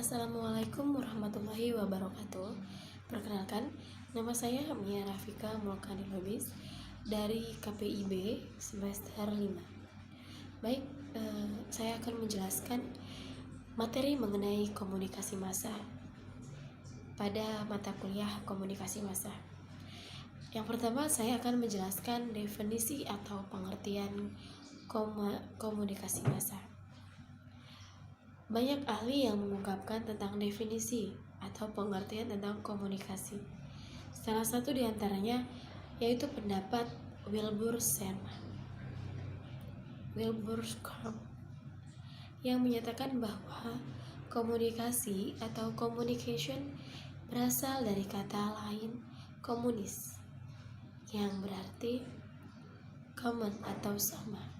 Assalamualaikum warahmatullahi wabarakatuh. Perkenalkan, nama saya Mia Rafika Mulkani Lubis dari KPIB semester 5. Baik, saya akan menjelaskan materi mengenai komunikasi massa pada mata kuliah komunikasi massa. Yang pertama, saya akan menjelaskan definisi atau pengertian komunikasi massa. Banyak ahli yang mengungkapkan tentang definisi atau pengertian tentang komunikasi. Salah satu di antaranya yaitu pendapat Wilbur Sherman yang menyatakan bahwa komunikasi atau communication berasal dari kata lain komunis yang berarti common atau sama.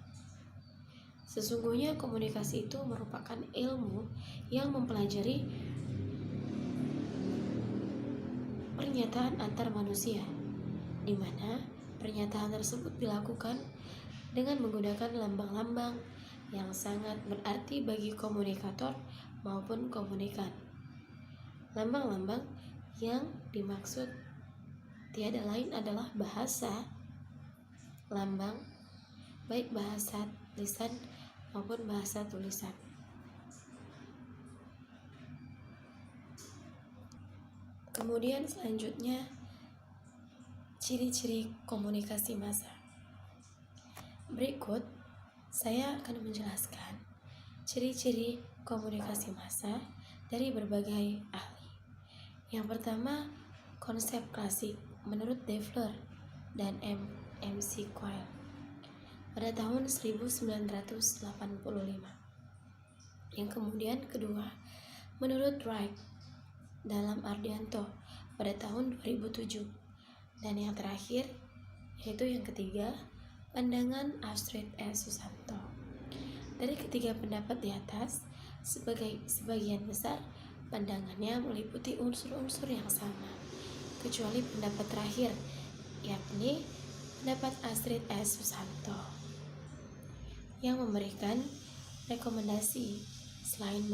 Sesungguhnya komunikasi itu merupakan ilmu yang mempelajari pernyataan antar manusia, di mana pernyataan tersebut dilakukan dengan menggunakan lambang-lambang yang sangat berarti bagi komunikator maupun komunikan. Lambang-lambang yang dimaksud tiada lain adalah bahasa lambang, baik bahasa lisan maupun bahasa tulisan. Kemudian selanjutnya, ciri-ciri komunikasi massa. Berikut saya akan menjelaskan ciri-ciri komunikasi massa dari berbagai ahli. Yang pertama, konsep klasik menurut Defler dan McCoy pada tahun 1985. Yang kemudian kedua, menurut Wright dalam Ardianto pada tahun 2007. Dan yang terakhir, yaitu yang ketiga, pandangan Astrid S. Susanto. Dari ketiga pendapat di atas, sebagian besar pandangannya meliputi unsur-unsur yang sama, kecuali pendapat terakhir, yakni pendapat Astrid S. Susanto, yang memberikan rekomendasi selain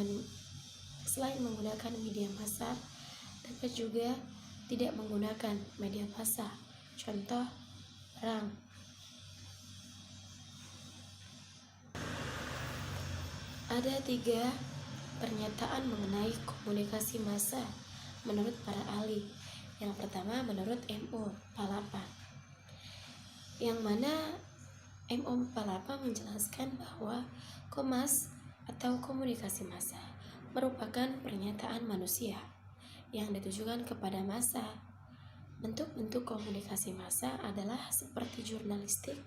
menggunakan media massa, dapat juga tidak menggunakan media massa. Contoh, perang. Ada 3 pernyataan mengenai komunikasi massa menurut para ahli. Yang pertama menurut M.O. Palapa, yang mana M.O. Palapa menjelaskan bahwa komas atau komunikasi massa merupakan pernyataan manusia yang ditujukan kepada massa. Bentuk-bentuk komunikasi massa adalah seperti jurnalistik,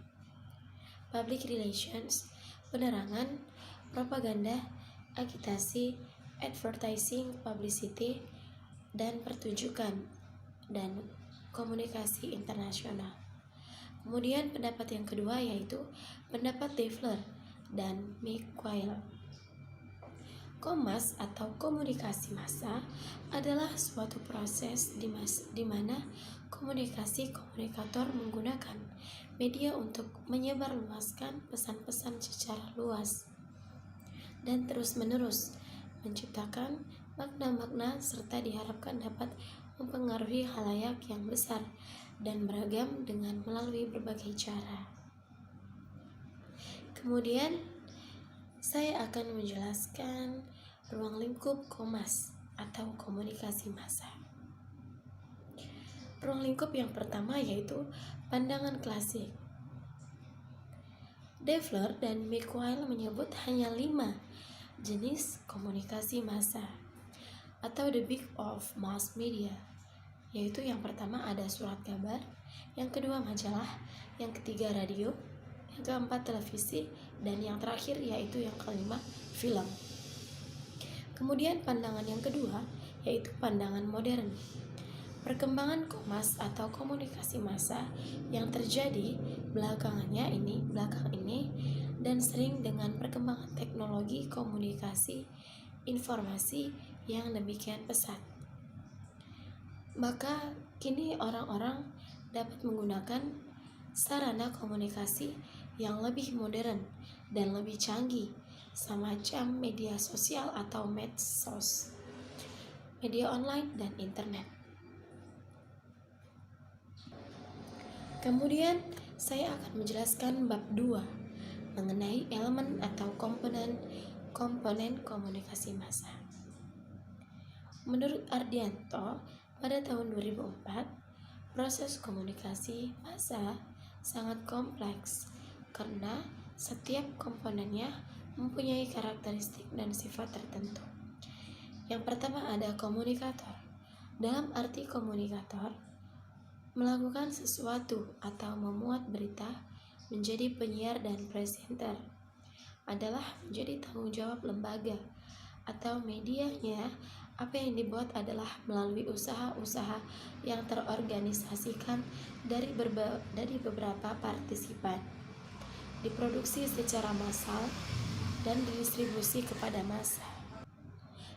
public relations, penerangan, propaganda, agitasi, advertising, publicity, dan pertunjukan, dan komunikasi internasional. Kemudian pendapat yang kedua yaitu pendapat Defler dan McCoy. Komas atau komunikasi massa adalah suatu proses di mana komunikator menggunakan media untuk menyebarluaskan pesan-pesan secara luas dan terus-menerus menciptakan makna-makna serta diharapkan dapat mempengaruhi khalayak yang besar dan beragam dengan melalui berbagai cara. Kemudian saya akan menjelaskan ruang lingkup komas atau komunikasi massa. Ruang lingkup yang pertama yaitu pandangan klasik. Defler dan McCoy menyebut hanya 5 jenis komunikasi massa atau the big of mass media, yaitu yang pertama ada surat kabar, yang kedua majalah, yang ketiga radio, yang keempat televisi, dan yang terakhir yaitu yang kelima film. Kemudian pandangan yang kedua yaitu pandangan modern. Perkembangan komas atau komunikasi massa yang terjadi belakang ini dan sering dengan perkembangan teknologi komunikasi informasi yang demikian pesat. Maka kini orang-orang dapat menggunakan sarana komunikasi yang lebih modern dan lebih canggih, semacam media sosial atau medsos. media online, dan internet. Kemudian saya akan menjelaskan bab 2 mengenai elemen atau komponen komunikasi massa. Menurut Ardianto, pada tahun 2004, proses komunikasi massa sangat kompleks karena setiap komponennya mempunyai karakteristik dan sifat tertentu. Yang pertama ada komunikator. Dalam arti komunikator, melakukan sesuatu atau memuat berita menjadi penyiar dan presenter adalah menjadi tanggung jawab lembaga atau medianya. Apa yang dibuat adalah melalui usaha-usaha yang terorganisasikan dari beberapa partisipan, diproduksi secara massal dan didistribusi kepada massa.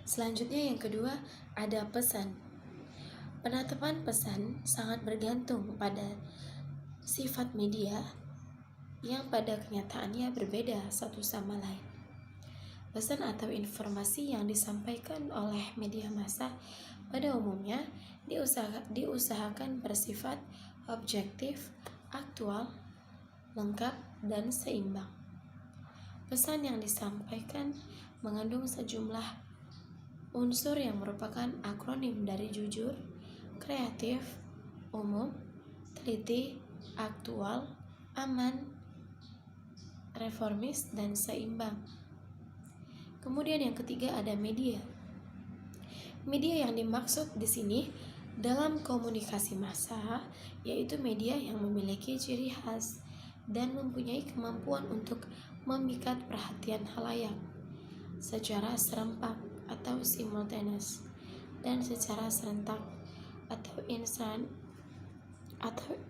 Selanjutnya yang kedua ada pesan. Penetapan pesan sangat bergantung pada sifat media yang pada kenyataannya berbeda satu sama lain. Pesan atau informasi yang disampaikan oleh media massa pada umumnya diusahakan bersifat objektif, aktual, lengkap, dan seimbang. Pesan yang disampaikan mengandung sejumlah unsur yang merupakan akronim dari jujur, kreatif, umum, teliti, aktual, aman, reformis, dan seimbang. Kemudian yang ketiga ada media. Media yang dimaksud di sini dalam komunikasi massa yaitu media yang memiliki ciri khas dan mempunyai kemampuan untuk memikat perhatian khalayak secara serempak atau simultaneous dan secara serentak atau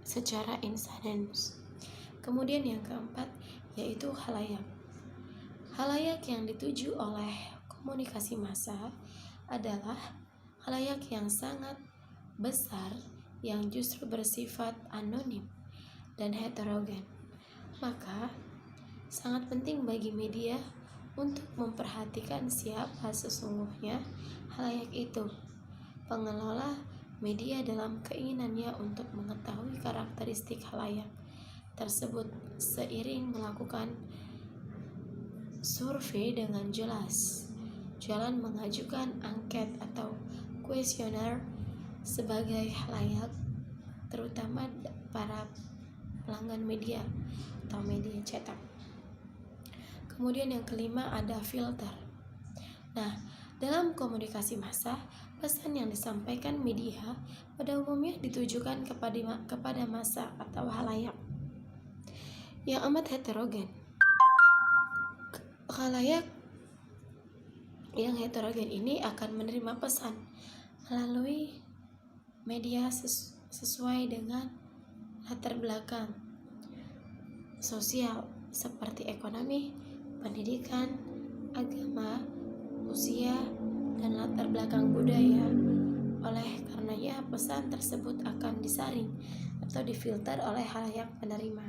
secara instantaneous. Kemudian yang keempat yaitu khalayak. Khalayak yang dituju oleh komunikasi massa adalah khalayak yang sangat besar yang justru bersifat anonim dan heterogen. Maka sangat penting bagi media untuk memperhatikan siapa sesungguhnya khalayak itu. Pengelola media dalam keinginannya untuk mengetahui karakteristik khalayak tersebut seiring melakukan survei dengan jelas, jalan mengajukan angket atau kuesioner sebagai khalayak, terutama para pelanggan media atau media cetak. Kemudian yang kelima ada filter. Nah, dalam komunikasi massa, pesan yang disampaikan media pada umumnya ditujukan kepada massa atau khalayak yang amat heterogen. Khalayak yang heterogen ini akan menerima pesan melalui media sesuai dengan latar belakang sosial seperti ekonomi, pendidikan, agama, usia, dan latar belakang budaya. Oleh karenanya pesan tersebut akan disaring atau difilter oleh khalayak penerima.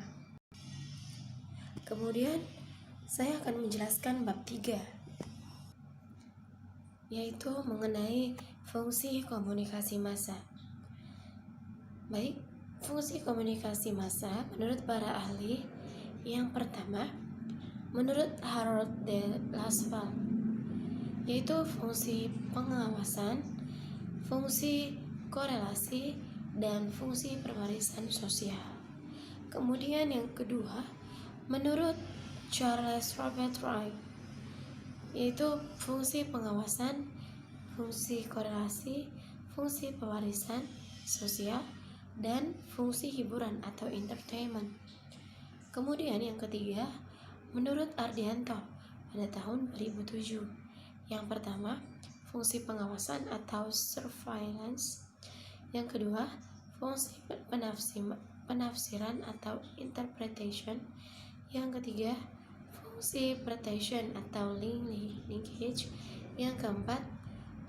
Kemudian saya akan menjelaskan bab 3 yaitu mengenai fungsi komunikasi massa. Baik, fungsi komunikasi massa menurut para ahli yang pertama menurut Harold de Lasalle yaitu fungsi pengawasan, fungsi korelasi, dan fungsi pewarisan sosial. Kemudian yang kedua menurut Charles Robert Wright yaitu fungsi pengawasan, fungsi korelasi, fungsi pewarisan sosial, dan fungsi hiburan atau entertainment. Kemudian yang ketiga menurut Ardianto pada tahun 2007, yang pertama fungsi pengawasan atau surveillance, yang kedua fungsi penafsiran atau interpretation, yang ketiga fungsi presentation atau linkage, yang keempat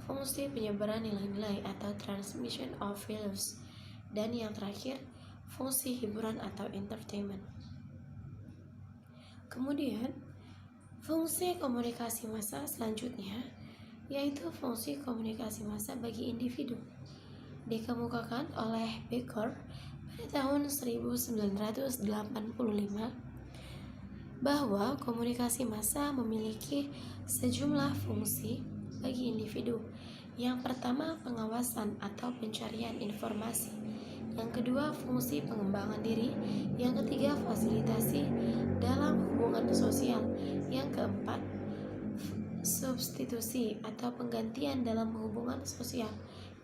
fungsi penyebaran nilai-nilai atau transmission of values, dan yang terakhir fungsi hiburan atau entertainment. Kemudian fungsi komunikasi massa selanjutnya yaitu fungsi komunikasi massa bagi individu. Dikemukakan oleh Becker pada tahun 1985 bahwa komunikasi massa memiliki sejumlah fungsi bagi individu. Yang pertama, pengawasan atau pencarian informasi. Yang kedua, fungsi pengembangan diri. Yang ketiga, fasilitasi dalam hubungan sosial. Yang keempat, substitusi atau penggantian dalam hubungan sosial.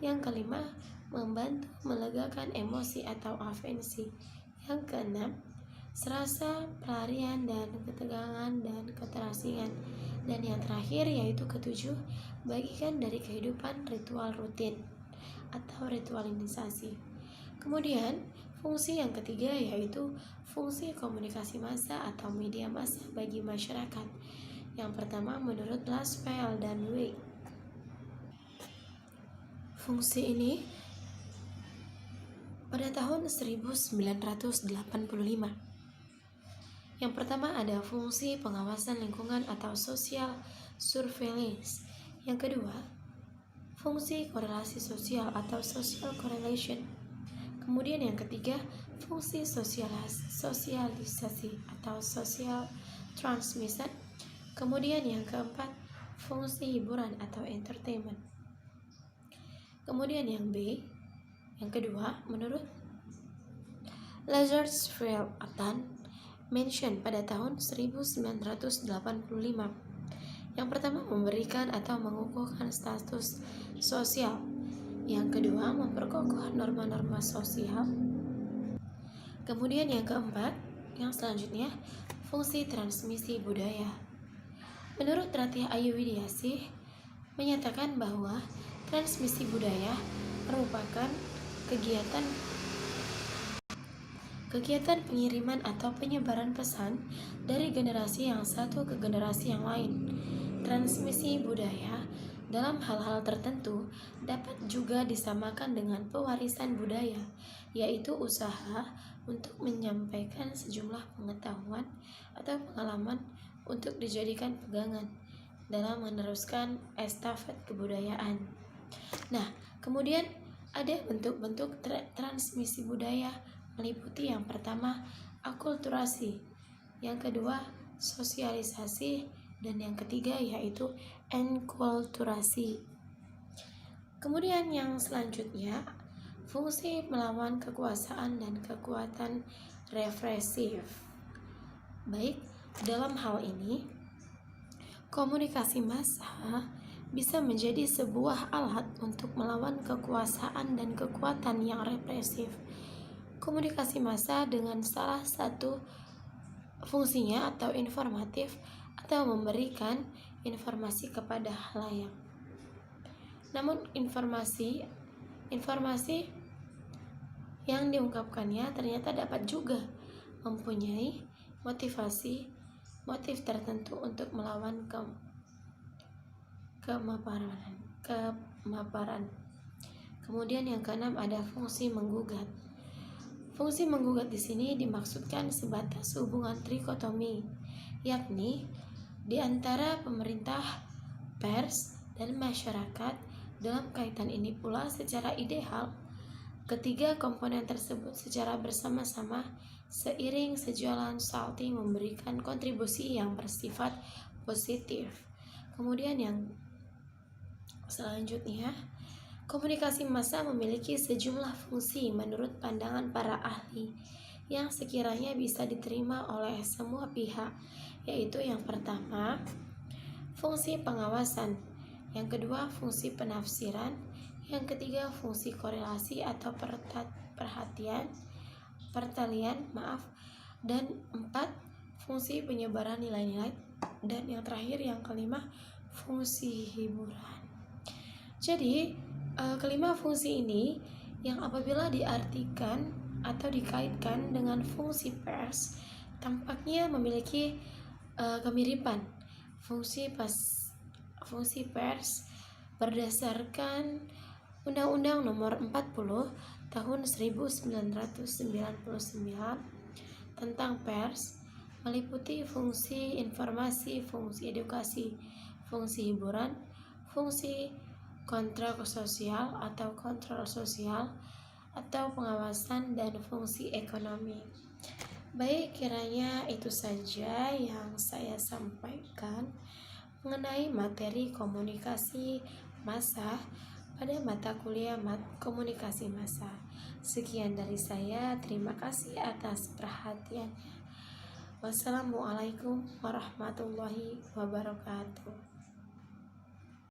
Yang kelima, membantu melegakan emosi atau afensi. Yang keenam, serasa pelarian dan ketegangan dan keterasingan. Dan yang terakhir yaitu ketujuh, bagikan dari kehidupan ritual rutin atau ritualisasi. Kemudian fungsi yang ketiga yaitu fungsi komunikasi massa atau media massa bagi masyarakat. Yang pertama menurut Laswell dan Wick. Fungsi ini pada tahun 1985. Yang pertama ada fungsi pengawasan lingkungan atau social surveillance. Yang kedua, fungsi korelasi sosial atau social correlation. Kemudian yang ketiga, fungsi sosialisasi atau social transmission. Kemudian yang keempat, fungsi hiburan atau entertainment. Kemudian yang B, yang kedua, menurut Lazarsfeld mention pada tahun 1985. Yang pertama, memberikan atau mengukuhkan status sosial. Yang kedua, memperkokoh norma-norma sosial. Kemudian yang keempat, yang selanjutnya, fungsi transmisi budaya. Menurut Ratih Ayu Widiasih menyatakan bahwa transmisi budaya merupakan kegiatan pengiriman atau penyebaran pesan dari generasi yang satu ke generasi yang lain. Transmisi budaya dalam hal-hal tertentu dapat juga disamakan dengan pewarisan budaya, yaitu usaha untuk menyampaikan sejumlah pengetahuan atau pengalaman untuk dijadikan pegangan dalam meneruskan estafet kebudayaan. Nah, kemudian ada bentuk-bentuk transmisi budaya meliputi yang pertama akulturasi, yang kedua sosialisasi, dan yang ketiga yaitu enkulturasi. Kemudian yang selanjutnya fungsi melawan kekuasaan dan kekuatan represif. Baik, dalam hal ini komunikasi massa bisa menjadi sebuah alat untuk melawan kekuasaan dan kekuatan yang represif. Komunikasi massa dengan salah satu fungsinya atau informatif atau memberikan informasi kepada khalayak. Namun informasi yang diungkapkannya ternyata dapat juga mempunyai motif tertentu untuk melawan kemaparan. Kemudian yang keenam ada fungsi menggugat. Fungsi menggugat di sini dimaksudkan sebatas hubungan trikotomi, yakni di antara pemerintah, pers, dan masyarakat. Dalam kaitan ini pula secara ideal, ketiga komponen tersebut secara bersama-sama seiring sejalan saling memberikan kontribusi yang bersifat positif. Kemudian yang selanjutnya, komunikasi massa memiliki sejumlah fungsi menurut pandangan para ahli yang sekiranya bisa diterima oleh semua pihak, yaitu yang pertama, fungsi pengawasan, yang kedua, fungsi penafsiran, yang ketiga, fungsi korelasi atau pertalian, dan empat, fungsi penyebaran nilai-nilai, dan yang terakhir, yang kelima, fungsi hiburan. Jadi, kelima fungsi ini yang apabila diartikan atau dikaitkan dengan fungsi pers tampaknya memiliki kemiripan. Fungsi pers berdasarkan Undang-Undang Nomor 40 Tahun 1999 tentang pers meliputi fungsi informasi, fungsi edukasi, fungsi hiburan, fungsi kontrol sosial atau kontrol sosial, atau pengawasan dan fungsi ekonomi. Baik, kiranya itu saja yang saya sampaikan mengenai materi komunikasi massa pada mata kuliah komunikasi massa. Sekian dari saya, terima kasih atas perhatiannya. Wassalamualaikum warahmatullahi wabarakatuh.